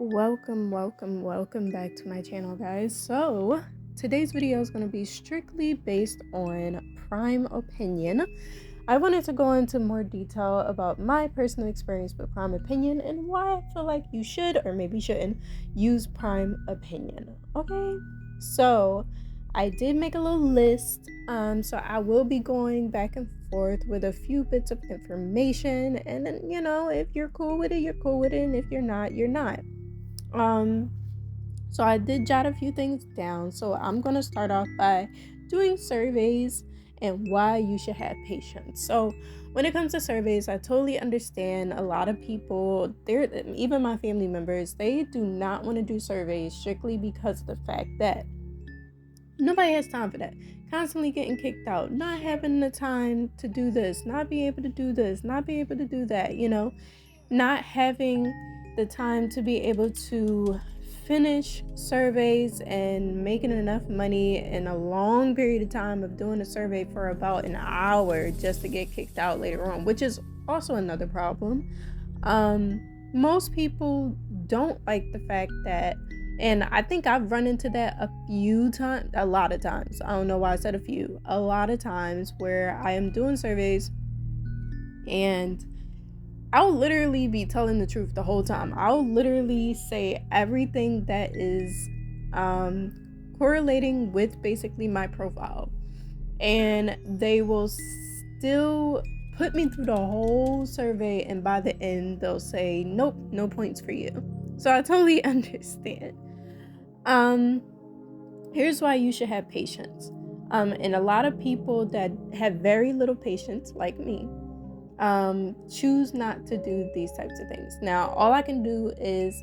Welcome back to my channel, guys. So, today's video is going to be strictly based on Prime Opinion. I wanted to go into more detail about my personal experience with Prime Opinion and why I feel like you should or maybe shouldn't use Prime Opinion. Okay, so I did make a little list. So I will be going back and forth with a few bits of information, and then if you're cool with it, you're cool with it, and if you're not, you're not. Um, so I did jot a few things down. So I'm gonna start off by doing surveys and why you should have patience. So when it comes to surveys, I totally understand a lot of people, even my family members, they do not want to do surveys strictly because of the fact that nobody has time for that. Constantly getting kicked out, not having the time to do this, not being able to do this, not being able to do that, not having the time to be able to finish surveys and making enough money in a long period of time of doing a survey for about an hour just to get kicked out later on, which is also another problem. Most people don't like the fact that, and I think I've run into that a lot of times. I don't know why I said a lot of times where I am doing surveys and I'll literally be telling the truth the whole time. I'll literally say everything that is correlating with basically my profile. And they will still put me through the whole survey, and by the end, they'll say, nope, no points for you. So I totally understand. Here's why you should have patience. And a lot of people that have very little patience, like me, choose not to do these types of things. Now, all I can do is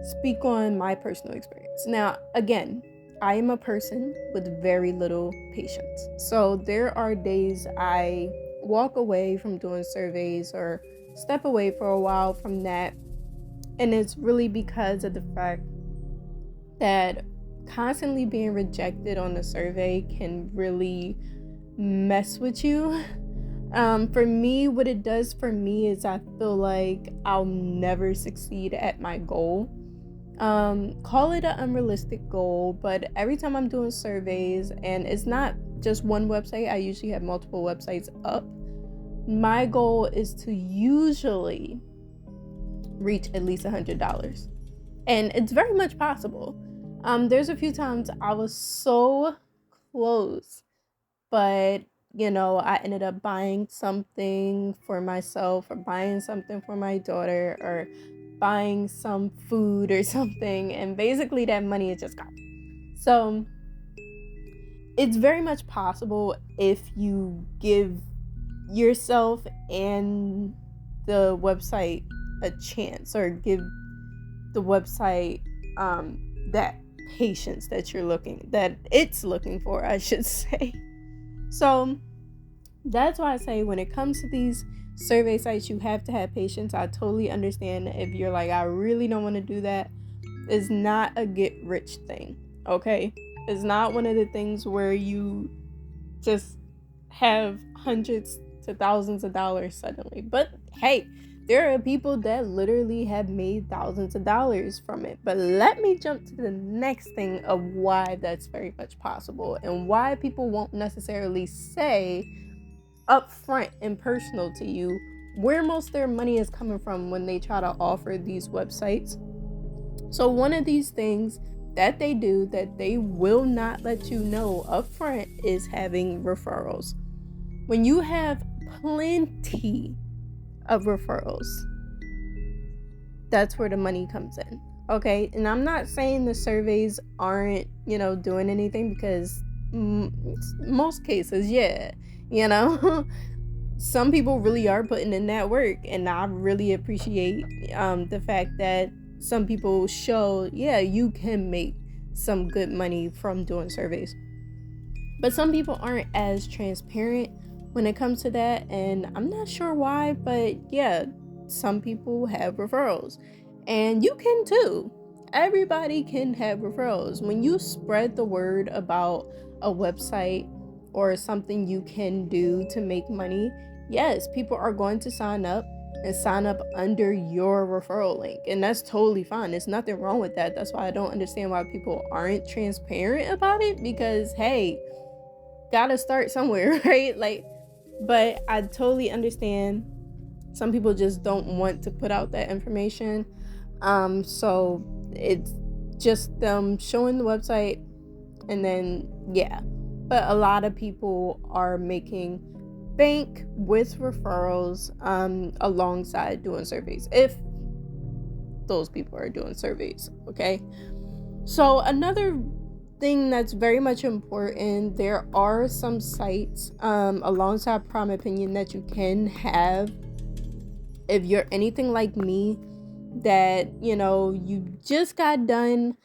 speak on my personal experience. Now, again, I am a person with very little patience. So there are days I walk away from doing surveys or step away for a while from that. And it's really because of the fact that constantly being rejected on the survey can really mess with you. For me, what it does for me is I feel like I'll never succeed at my goal. Call it an unrealistic goal, but every time I'm doing surveys, and it's not just one website, I usually have multiple websites up. My goal is to usually reach at least $100, and it's very much possible. There's a few times I was so close, but I ended up buying something for myself or buying something for my daughter or buying some food or something, and basically that money is just gone. So it's very much possible if you give yourself and the website a chance, or give the website that patience that it's looking for, I should say. So that's why I say when it comes to these survey sites, you have to have patience. I totally understand if you're like, I really don't want to do that. It's not a get rich thing, okay? It's not one of the things where you just have hundreds to thousands of dollars suddenly. But hey, there are people that literally have made thousands of dollars from it. But let me jump to the next thing of why that's very much possible and why people won't necessarily say upfront and personal to you where most of their money is coming from when they try to offer these websites. So one of these things that they do that they will not let you know upfront is having referrals. When you have plenty of referrals, that's where the money comes in. Okay, and I'm not saying the surveys aren't, doing anything, because most cases, yeah, some people really are putting in that work, and I really appreciate the fact that some people show, yeah, you can make some good money from doing surveys. But some people aren't as transparent when it comes to that, and I'm not sure why, but yeah, some people have referrals, and you can too. Everybody can have referrals. When you spread the word about a website or something you can do to make money, yes, people are going to sign up, and sign up under your referral link. And that's totally fine. There's nothing wrong with that. That's why I don't understand why people aren't transparent about it, because hey, gotta start somewhere, right? Like, but I totally understand some people just don't want to put out that information. So it's just them showing the website, and then yeah. But a lot of people are making bank with referrals alongside doing surveys, if those people are doing surveys. Okay, so another thing that's very much important, there are some sites alongside Prime Opinion that you can have if you're anything like me, that you just got done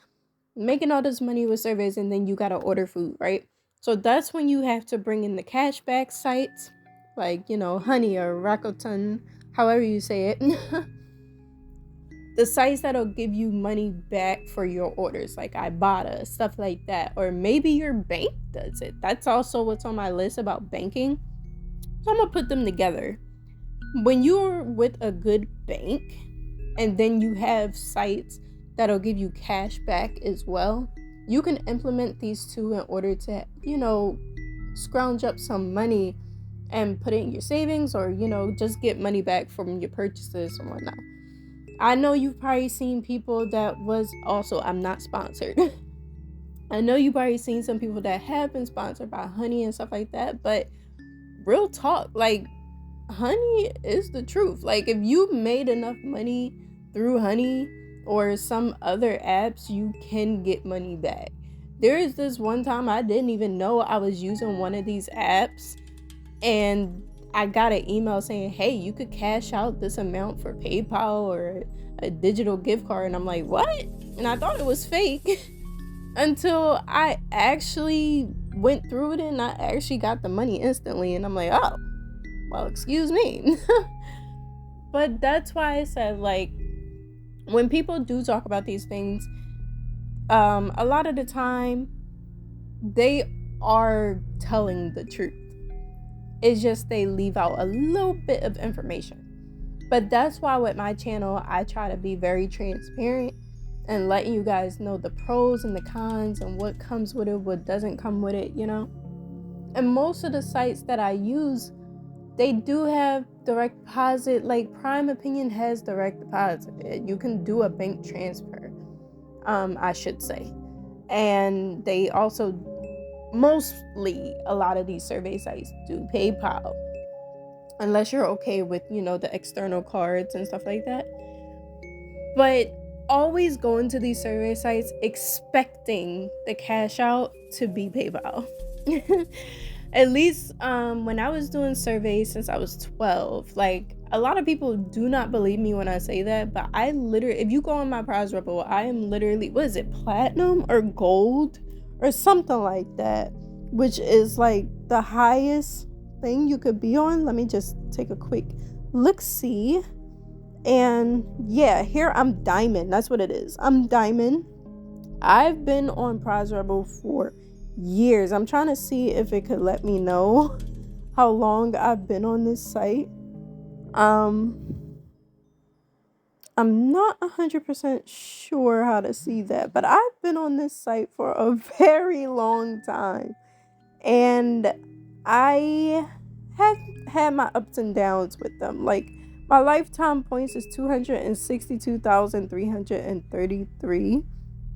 making all this money with surveys and then you gotta order food, right? So that's when you have to bring in the cashback sites, like Honey or Rakuten, however you say it. The sites that'll give you money back for your orders, like Ibotta, stuff like that. Or maybe your bank does it. That's also what's on my list about banking. So I'm gonna put them together. When you're with a good bank and then you have sites that'll give you cash back as well, you can implement these two in order to scrounge up some money and put it in your savings, or just get money back from your purchases and whatnot. I know you've probably seen people that was also, I'm not sponsored. I know you've probably seen some people that have been sponsored by Honey and stuff like that, but real talk, like, Honey is the truth. Like, if you made enough money through Honey or some other apps, you can get money back. There is this one time I didn't even know I was using one of these apps, and I got an email saying, hey, you could cash out this amount for PayPal or a digital gift card. And I'm like, what? And I thought it was fake until I actually went through it and I actually got the money instantly. And I'm like, oh, well, excuse me. But that's why I said, like, when people do talk about these things, a lot of the time they are telling the truth. It's just they leave out a little bit of information. But that's why with my channel, I try to be very transparent and letting you guys know the pros and the cons and what comes with it, what doesn't come with it, And most of the sites that I use, they do have direct deposit. Like Prime Opinion has direct deposit. You can do a bank transfer, I should say. And they also, mostly, a lot of these survey sites do PayPal, unless you're okay with the external cards and stuff like that. But always go into these survey sites expecting the cash out to be PayPal. At least when I was doing surveys since I was 12, like, a lot of people do not believe me when I say that, but I literally, if you go on my Prize Rebel, I am literally, what is it, platinum or gold or something like that, which is like the highest thing you could be on. Let me just take a quick look-see. And yeah, here I'm diamond. That's what it is. I'm diamond. I've been on Prize Rebel for years. I'm trying to see if it could let me know how long I've been on this site. I'm not 100% sure how to see that, but I've been on this site for a very long time, and I have had my ups and downs with them. Like, my lifetime points is 262,333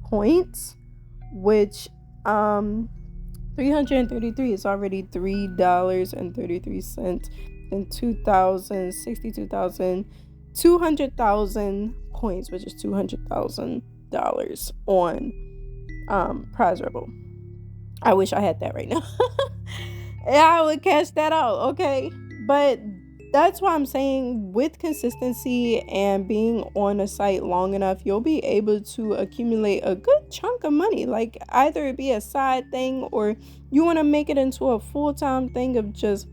points, which 333 is already $3.33, and 200,000 points, which is $200,000 on Prize Rebel. I wish I had that right now. I would cash that out, okay? But that's why I'm saying, with consistency and being on a site long enough, you'll be able to accumulate a good chunk of money. Like, either it be a side thing, or you want to make it into a full-time thing of just,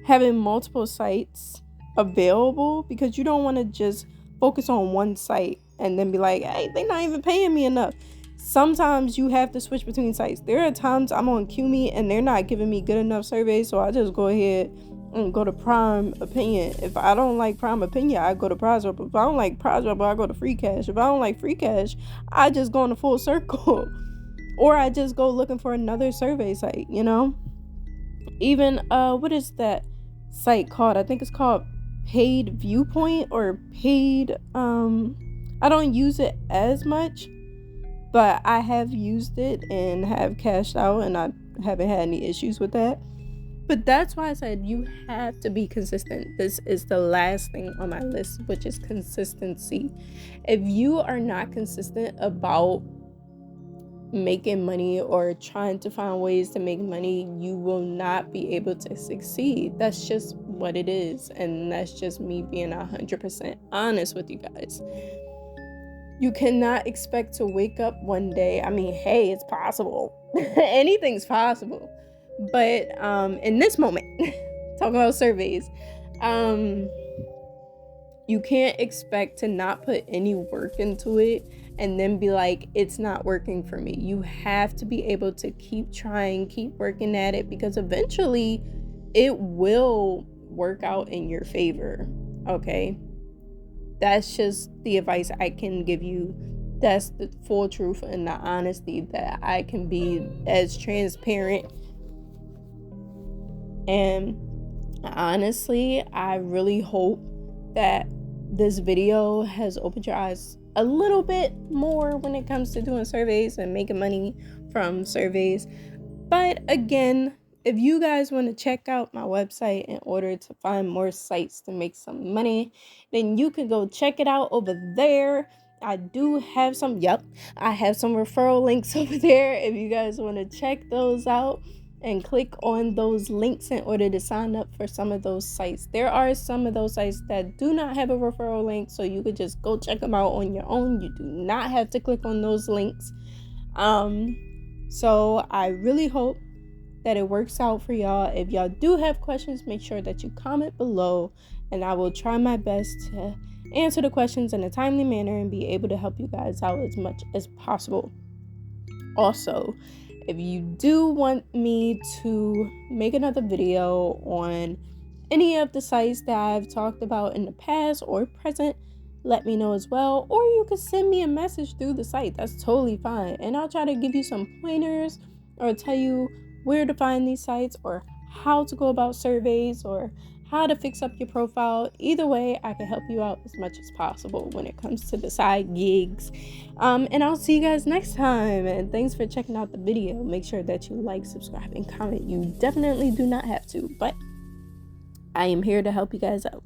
having multiple sites available, because you don't want to just focus on one site and then be like, hey, they're not even paying me enough. Sometimes you have to switch between sites. There are times I'm on QMe and they're not giving me good enough surveys, so I just go ahead and go to Prime Opinion. If I don't like Prime Opinion, I go to Prize Rebel. If I don't like Prize Rebel, I go to Free Cash. If I don't like Free Cash, I just go in a full circle. Or I just go looking for another survey site, you know? Even, what is that site called? I think it's called Paid Viewpoint or Paid, I don't use it as much, but I have used it and have cashed out, and I haven't had any issues with that. But that's why I said you have to be consistent. This is the last thing on my list, which is consistency. If you are not consistent about making money or trying to find ways to make money, you will not be able to succeed. That's just what it is. And that's just me being 100% honest with you guys. You cannot expect to wake up one day. I mean, hey, it's possible. Anything's possible. But in this moment, talking about surveys, you can't expect to not put any work into it and then be like, it's not working for me. You have to be able to keep trying, keep working at it, because eventually it will work out in your favor. Okay? That's just the advice I can give you. That's the full truth and the honesty that I can be, as transparent. And honestly, I really hope that this video has opened your eyes a little bit more when it comes to doing surveys and making money from surveys. But again, if you guys want to check out my website in order to find more sites to make some money, then you can go check it out over there. I do have I have some referral links over there if you guys want to check those out and click on those links in order to sign up for some of those sites. There are some of those sites that do not have a referral link, so you could just go check them out on your own. You do not have to click on those links. So I really hope that it works out for y'all. If y'all do have questions, make sure that you comment below, and I will try my best to answer the questions in a timely manner and be able to help you guys out as much as possible. Also, if you do want me to make another video on any of the sites that I've talked about in the past or present, let me know as well. Or you can send me a message through the site. That's totally fine. And I'll try to give you some pointers or tell you where to find these sites or how to go about surveys or how to fix up your profile. Either way, I can help you out as much as possible when it comes to the side gigs. And I'll see you guys next time. And thanks for checking out the video. Make sure that you like, subscribe, and comment. You definitely do not have to, but I am here to help you guys out.